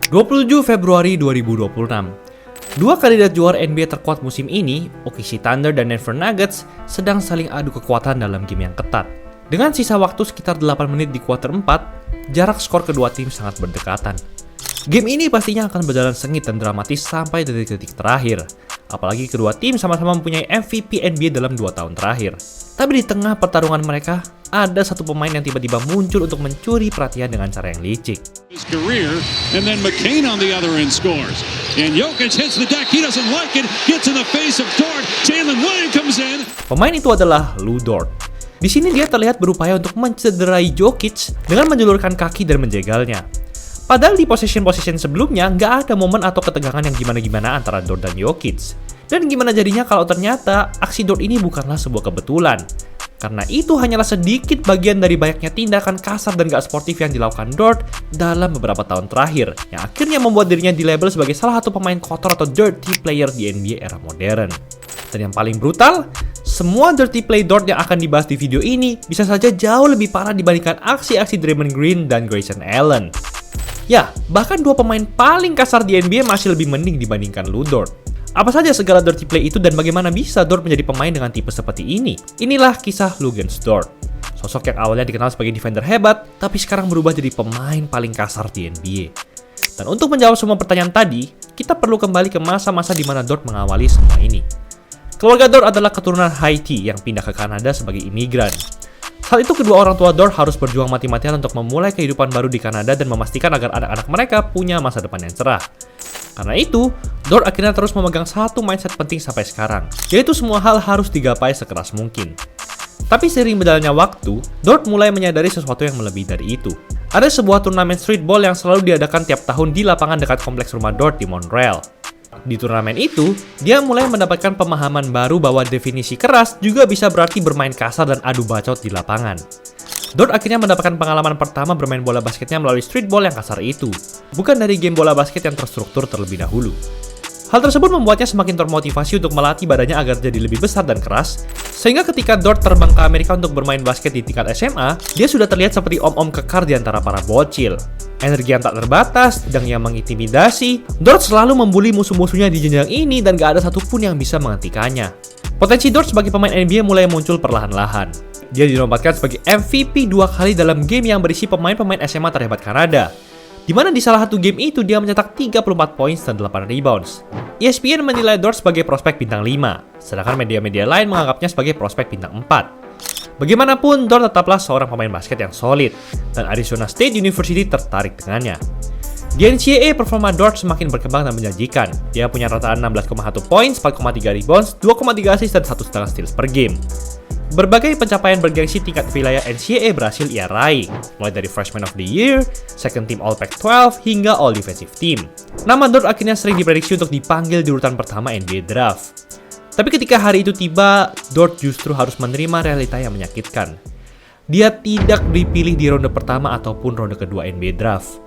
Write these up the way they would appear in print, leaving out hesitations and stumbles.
27 Februari 2026. Dua kandidat juara NBA terkuat musim ini, OKC Thunder dan Denver Nuggets, sedang saling adu kekuatan dalam game yang ketat. Dengan sisa waktu sekitar 8 menit di kuarter 4, jarak skor kedua tim sangat berdekatan. Game ini pastinya akan berjalan sengit dan dramatis sampai detik-detik terakhir. Apalagi kedua tim sama-sama mempunyai MVP NBA dalam 2 tahun terakhir. Tapi di tengah pertarungan mereka, ada satu pemain yang tiba-tiba muncul untuk mencuri perhatian dengan cara yang licik. His career, and then McCain on the other end scores. And Jokic hits the deck, he doesn't like it, gets in the face of Dort, Jalen Williams comes in. Pemain itu adalah Lu Dort. Di sini dia terlihat berupaya untuk mencederai Jokic dengan menjulurkan kaki dan menjegalnya. Padahal di possession sebelumnya nggak ada momen atau ketegangan yang gimana-gimana antara Dort dan Jokic. Dan gimana jadinya kalau ternyata aksi Dort ini bukanlah sebuah kebetulan. Karena itu hanyalah sedikit bagian dari banyaknya tindakan kasar dan gak sportif yang dilakukan Dort dalam beberapa tahun terakhir, yang akhirnya membuat dirinya dilabel sebagai salah satu pemain kotor atau dirty player di NBA era modern. Dan yang paling brutal, semua dirty play Dort yang akan dibahas di video ini bisa saja jauh lebih parah dibandingkan aksi-aksi Draymond Green dan Grayson Allen. Ya, bahkan dua pemain paling kasar di NBA masih lebih mending dibandingkan Lu Dort. Apa saja segala dirty play itu dan bagaimana bisa Dort menjadi pemain dengan tipe seperti ini? Inilah kisah Luguentz Dort. Sosok yang awalnya dikenal sebagai defender hebat, tapi sekarang berubah jadi pemain paling kasar di NBA. Dan untuk menjawab semua pertanyaan tadi, kita perlu kembali ke masa-masa di mana Dort mengawali semua ini. Keluarga Dort adalah keturunan Haiti yang pindah ke Kanada sebagai imigran. Saat itu kedua orang tua Dort harus berjuang mati-matian untuk memulai kehidupan baru di Kanada dan memastikan agar anak-anak mereka punya masa depan yang cerah. Karena itu, Dort akhirnya terus memegang satu mindset penting sampai sekarang, yaitu semua hal harus digapai sekeras mungkin. Tapi seiring berjalannya waktu, Dort mulai menyadari sesuatu yang melebihi dari itu. Ada sebuah turnamen streetball yang selalu diadakan tiap tahun di lapangan dekat kompleks rumah Dort di Montreal. Di turnamen itu, dia mulai mendapatkan pemahaman baru bahwa definisi keras juga bisa berarti bermain kasar dan adu bacot di lapangan. Dort akhirnya mendapatkan pengalaman pertama bermain bola basketnya melalui streetball yang kasar itu, bukan dari game bola basket yang terstruktur terlebih dahulu. Hal tersebut membuatnya semakin termotivasi untuk melatih badannya agar jadi lebih besar dan keras, sehingga ketika Dort terbang ke Amerika untuk bermain basket di tingkat SMA, dia sudah terlihat seperti om-om kekar di antara para bocil. Energi yang tak terbatas, dan yang mengintimidasi, Dort selalu membuli musuh-musuhnya di jenjang ini dan gak ada satupun yang bisa menghentikannya. Potensi Dort sebagai pemain NBA mulai muncul perlahan-lahan. Dia dinobatkan sebagai MVP 2 kali dalam game yang berisi pemain-pemain SMA terhebat Kanada, di mana di salah satu game itu dia mencetak 34 poin dan 8 rebounds. ESPN menilai Dort sebagai prospek bintang 5, sedangkan media-media lain menganggapnya sebagai prospek bintang 4. Bagaimanapun, Dort tetaplah seorang pemain basket yang solid, dan Arizona State University tertarik dengannya. Di NCAA, performa Dort semakin berkembang dan menjanjikan. Dia punya rataan 16,1 poin, 4,3 rebounds, 2,3 assist, dan 1,5 steals per game. Berbagai pencapaian bergengsi tingkat wilayah NCAA berhasil ia raih, mulai dari Freshman of the Year, Second Team All Pac-12, hingga All Defensive Team. Nama Dort akhirnya sering diprediksi untuk dipanggil di urutan pertama NBA Draft. Tapi ketika hari itu tiba, Dort justru harus menerima realita yang menyakitkan. Dia tidak dipilih di ronde pertama ataupun ronde kedua NBA Draft.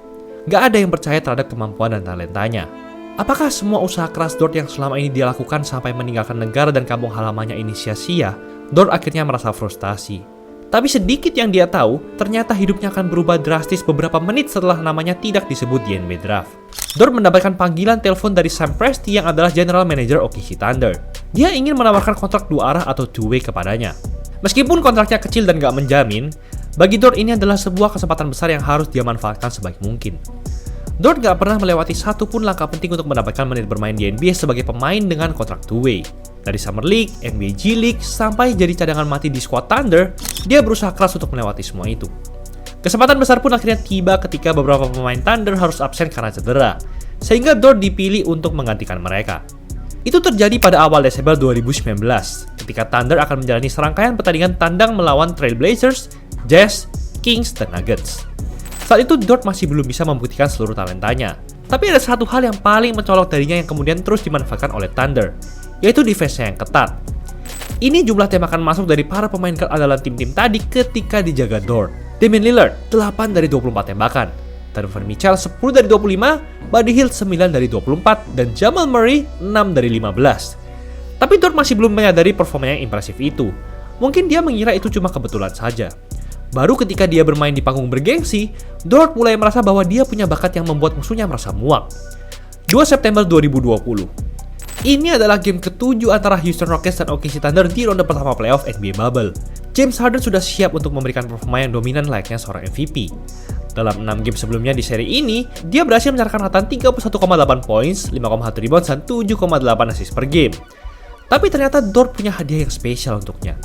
Gak ada yang percaya terhadap kemampuan dan talentanya. Apakah semua usaha keras Dort yang selama ini dia lakukan sampai meninggalkan negara dan kampung halamannya ini sia-sia? Dort akhirnya merasa frustasi. Tapi sedikit yang dia tahu, ternyata hidupnya akan berubah drastis beberapa menit setelah namanya tidak disebut di NBA Draft. Dort mendapatkan panggilan telepon dari Sam Presti yang adalah General Manager OKC Thunder. Dia ingin menawarkan kontrak 2 arah atau two-way kepadanya. Meskipun kontraknya kecil dan gak menjamin, bagi Dort ini adalah sebuah kesempatan besar yang harus dia manfaatkan sebaik mungkin. Dort gak pernah melewati satupun langkah penting untuk mendapatkan menit bermain di NBA sebagai pemain dengan kontrak two-way. Dari Summer League, NBA G League, sampai jadi cadangan mati di squad Thunder, dia berusaha keras untuk melewati semua itu. Kesempatan besar pun akhirnya tiba ketika beberapa pemain Thunder harus absen karena cedera, sehingga Dort dipilih untuk menggantikan mereka. Itu terjadi pada awal Desember 2019, ketika Thunder akan menjalani serangkaian pertandingan tandang melawan Trail Blazers, Jazz, Kings, dan Nuggets. Saat itu Dort masih belum bisa membuktikan seluruh talentanya, tapi ada satu hal yang paling mencolok darinya yang kemudian terus dimanfaatkan oleh Thunder, yaitu defense-nya yang ketat. Ini jumlah tembakan masuk dari para pemain keandalan tim-tim tadi ketika dijaga Dort. Damian Lillard, 8 dari 24 tembakan. Donovan Mitchell, 10 dari 25. Buddy Hield, 9 dari 24. Dan Jamal Murray, 6 dari 15. Tapi Dort masih belum menyadari performa yang impresif itu. Mungkin dia mengira itu cuma kebetulan saja. Baru ketika dia bermain di panggung bergengsi, Dort mulai merasa bahwa dia punya bakat yang membuat musuhnya merasa muak. 2 September 2020. Ini adalah game ke-7 antara Houston Rockets dan OKC Thunder di ronde pertama playoff NBA Bubble. James Harden sudah siap untuk memberikan performa yang dominan layaknya seorang MVP. Dalam 6 game sebelumnya di seri ini, dia berhasil mencatatkan rata 31,8 points, 5,1 rebounds, dan 7,8 assist per game. Tapi ternyata Dort punya hadiah yang spesial untuknya.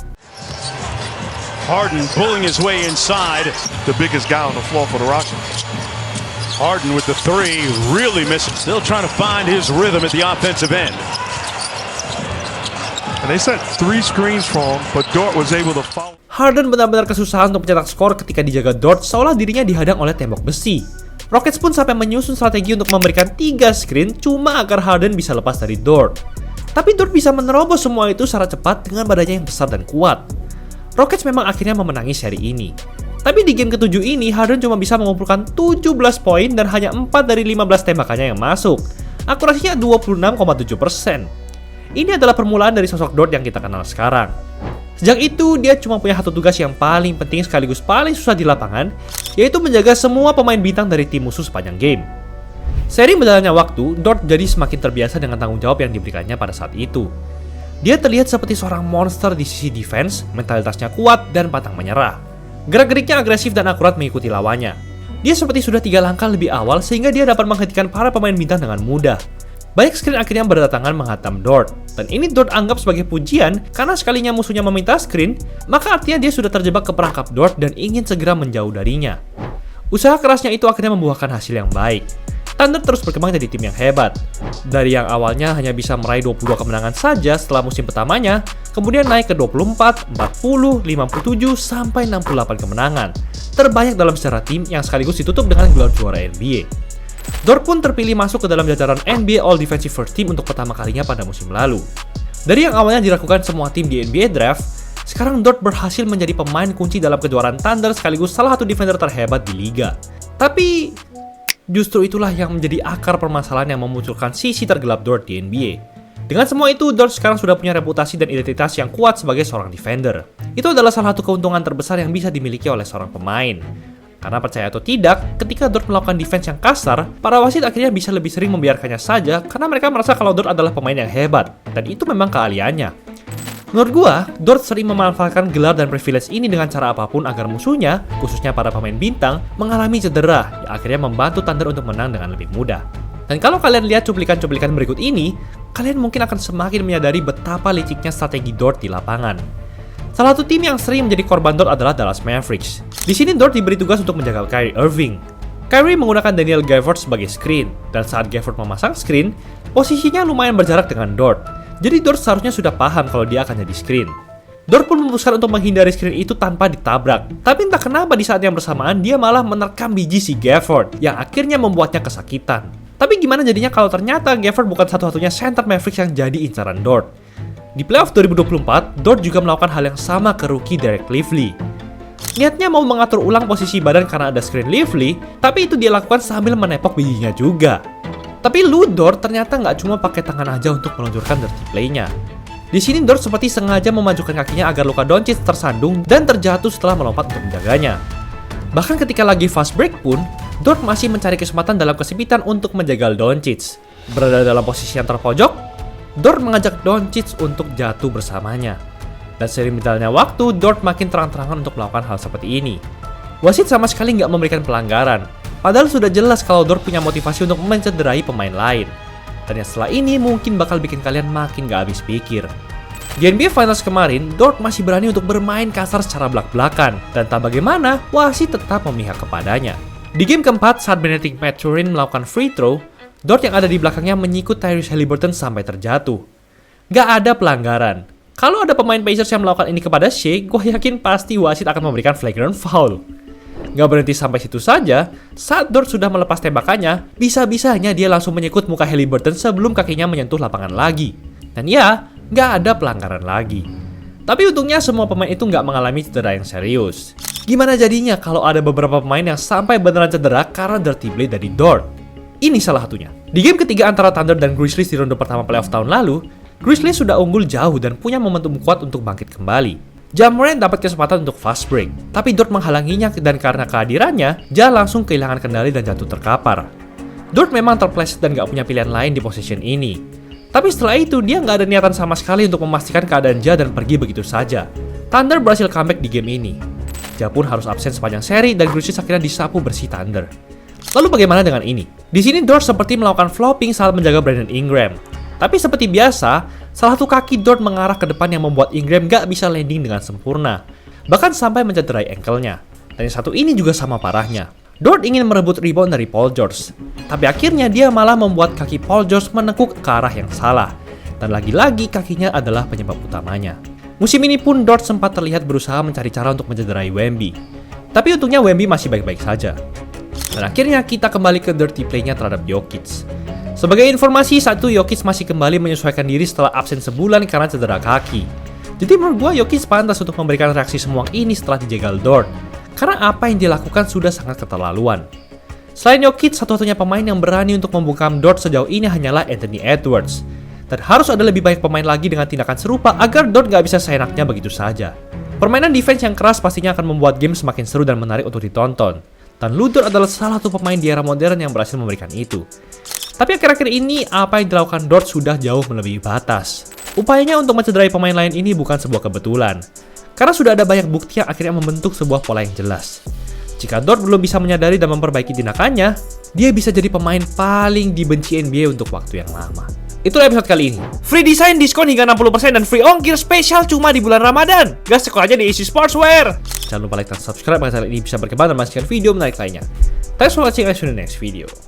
Harden pulling his way inside. The biggest guy on the floor for the Rockets. Harden with the three, really missing. Still trying to find his rhythm at the offensive end. And they set 3 screens for him, but Dort was able to follow. Harden benar-benar kesusahan untuk mencetak skor ketika dijaga Dort seolah dirinya dihadang oleh tembok besi. Rockets pun sampai menyusun strategi untuk memberikan 3 screen cuma agar Harden bisa lepas dari Dort. Tapi Dort bisa menerobos semua itu secara cepat dengan badannya yang besar dan kuat. Rockets memang akhirnya memenangi seri ini. Tapi di game ke-7 ini, Harden cuma bisa mengumpulkan 17 poin dan hanya 4 dari 15 tembakannya yang masuk. Akurasinya 26,7%. Ini adalah permulaan dari sosok Dort yang kita kenal sekarang. Sejak itu, dia cuma punya satu tugas yang paling penting sekaligus paling susah di lapangan, yaitu menjaga semua pemain bintang dari tim musuh sepanjang game. Seiring berjalannya waktu, Dort jadi semakin terbiasa dengan tanggung jawab yang diberikannya pada saat itu. Dia terlihat seperti seorang monster di sisi defense, mentalitasnya kuat dan pantang menyerah. Gerak-geriknya agresif dan akurat mengikuti lawannya. Dia seperti sudah 3 langkah lebih awal sehingga dia dapat menghentikan para pemain bintang dengan mudah. Banyak screen akhirnya berdatangan menghantam Dort, dan ini Dort anggap sebagai pujian karena sekalinya musuhnya meminta screen, maka artinya dia sudah terjebak ke perangkap Dort dan ingin segera menjauh darinya. Usaha kerasnya itu akhirnya membuahkan hasil yang baik. Thunder terus berkembang jadi tim yang hebat. Dari yang awalnya hanya bisa meraih 22 kemenangan saja setelah musim pertamanya, kemudian naik ke 24, 40, 57, sampai 68 kemenangan. Terbanyak dalam sejarah tim yang sekaligus ditutup dengan gelar juara NBA. Dort pun terpilih masuk ke dalam jajaran NBA All Defensive First Team untuk pertama kalinya pada musim lalu. Dari yang awalnya diragukan semua tim di NBA Draft, sekarang Dort berhasil menjadi pemain kunci dalam kejuaraan Thunder sekaligus salah satu defender terhebat di liga. Tapi justru itulah yang menjadi akar permasalahan yang memunculkan sisi tergelap Dort di NBA. Dengan semua itu, Dort sekarang sudah punya reputasi dan identitas yang kuat sebagai seorang defender. Itu adalah salah satu keuntungan terbesar yang bisa dimiliki oleh seorang pemain. Karena percaya atau tidak, ketika Dort melakukan defense yang kasar, para wasit akhirnya bisa lebih sering membiarkannya saja karena mereka merasa kalau Dort adalah pemain yang hebat, dan itu memang keahliannya. Menurut gua, Dort sering memanfaatkan gelar dan privilege ini dengan cara apapun agar musuhnya, khususnya para pemain bintang, mengalami cedera yang akhirnya membantu Thunder untuk menang dengan lebih mudah. Dan kalau kalian lihat cuplikan-cuplikan berikut ini, kalian mungkin akan semakin menyadari betapa liciknya strategi Dort di lapangan. Salah satu tim yang sering menjadi korban Dort adalah Dallas Mavericks. Di sini Dort diberi tugas untuk menjaga Kyrie Irving. Kyrie menggunakan Daniel Gafford sebagai screen, dan saat Gafford memasang screen, posisinya lumayan berjarak dengan Dort. Jadi Dort seharusnya sudah paham kalau dia akan jadi screen. Dort pun memutuskan untuk menghindari screen itu tanpa ditabrak. Tapi entah kenapa di saat yang bersamaan dia malah menerkam biji si Gafford yang akhirnya membuatnya kesakitan. Tapi gimana jadinya kalau ternyata Gafford bukan satu-satunya center Mavericks yang jadi incaran Dort? Di playoff 2024, Dort juga melakukan hal yang sama ke rookie Derek Lively. Niatnya mau mengatur ulang posisi badan karena ada screen Lively, tapi itu dia lakukan sambil menepok bijinya juga. Tapi Lu Dort ternyata nggak cuma pakai tangan aja untuk meluncurkan dirty play-nya. Di sini Dort seperti sengaja memajukan kakinya agar Luka Doncic tersandung dan terjatuh setelah melompat untuk menjaganya. Bahkan ketika lagi fast break pun, Dort masih mencari kesempatan dalam kesempitan untuk menjagal Doncic. Berada dalam posisi yang terpojok, Dort mengajak Doncic untuk jatuh bersamanya. Dan seiring berjalannya waktu, Dort makin terang-terangan untuk melakukan hal seperti ini. Wasit sama sekali nggak memberikan pelanggaran, padahal sudah jelas kalau Dort punya motivasi untuk mencederai pemain lain. Dan yang setelah ini mungkin bakal bikin kalian makin gak habis pikir. Di NBA Finals kemarin, Dort masih berani untuk bermain kasar secara belak-belakan, dan tak bagaimana, wasit tetap memihak kepadanya. Di game keempat, saat Benedict Mathurin melakukan free throw, Dort yang ada di belakangnya menyikut Tyrese Haliburton sampai terjatuh. Gak ada pelanggaran. Kalau ada pemain Pacers yang melakukan ini kepada Shea, gue yakin pasti wasit akan memberikan flagrant foul. Gak berhenti sampai situ saja, saat Dort sudah melepas tembakannya, bisa-bisanya dia langsung menyikut muka Haliburton sebelum kakinya menyentuh lapangan lagi. Dan ya, gak ada pelanggaran lagi. Tapi untungnya semua pemain itu gak mengalami cedera yang serius. Gimana jadinya kalau ada beberapa pemain yang sampai beneran cedera karena dirty play dari Dort? Ini salah satunya. Di game ketiga antara Thunder dan Grizzlies di ronde pertama playoff tahun lalu, Grizzlies sudah unggul jauh dan punya momentum kuat untuk bangkit kembali. Ja Morant dapat kesempatan untuk fast break, tapi Dort menghalanginya dan karena kehadirannya, Ja langsung kehilangan kendali dan jatuh terkapar. Dort memang terpleset dan gak punya pilihan lain di possession ini. Tapi setelah itu, dia gak ada niatan sama sekali untuk memastikan keadaan Ja dan pergi begitu saja. Thunder berhasil comeback di game ini. Ja pun harus absen sepanjang seri dan Grucic akhirnya disapu bersih Thunder. Lalu bagaimana dengan ini? Di sini Dort seperti melakukan flopping saat menjaga Brandon Ingram. Tapi seperti biasa, salah satu kaki Dort mengarah ke depan yang membuat Ingram gak bisa landing dengan sempurna. Bahkan sampai mencederai ankle-nya. Dan yang satu ini juga sama parahnya. Dort ingin merebut rebound dari Paul George. Tapi akhirnya dia malah membuat kaki Paul George menekuk ke arah yang salah. Dan lagi-lagi kakinya adalah penyebab utamanya. Musim ini pun Dort sempat terlihat berusaha mencari cara untuk mencederai Wemby. Tapi untungnya Wemby masih baik-baik saja. Dan akhirnya kita kembali ke dirty play-nya terhadap Jokic. Sebagai informasi, saat itu Jokic masih kembali menyesuaikan diri setelah absen sebulan karena cedera kaki. Jadi menurut gue Jokic pantas untuk memberikan reaksi semua ini setelah dijegal Dort. Karena apa yang dilakukan sudah sangat keterlaluan. Selain Jokic, satu-satunya pemain yang berani untuk membungkam Dort sejauh ini hanyalah Anthony Edwards. Dan harus ada lebih banyak pemain lagi dengan tindakan serupa agar Dort gak bisa seenaknya begitu saja. Permainan defense yang keras pastinya akan membuat game semakin seru dan menarik untuk ditonton. Dan Lu Dort adalah salah satu pemain di era modern yang berhasil memberikan itu. Tapi akhir-akhir ini, apa yang dilakukan Dort sudah jauh melebihi batas. Upayanya untuk mencederai pemain lain ini bukan sebuah kebetulan. Karena sudah ada banyak bukti yang akhirnya membentuk sebuah pola yang jelas. Jika Dort belum bisa menyadari dan memperbaiki tindakannya, dia bisa jadi pemain paling dibenci NBA untuk waktu yang lama. Itulah episode kali ini. Free design diskon hingga 60% dan free ongkir spesial cuma di bulan Ramadan. Gas sekolah aja di Easy Sportswear. Jangan lupa like dan subscribe agar channel ini bisa berkembang dan menghasilkan video menarik lainnya. Thanks for watching and see you in the next video.